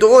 2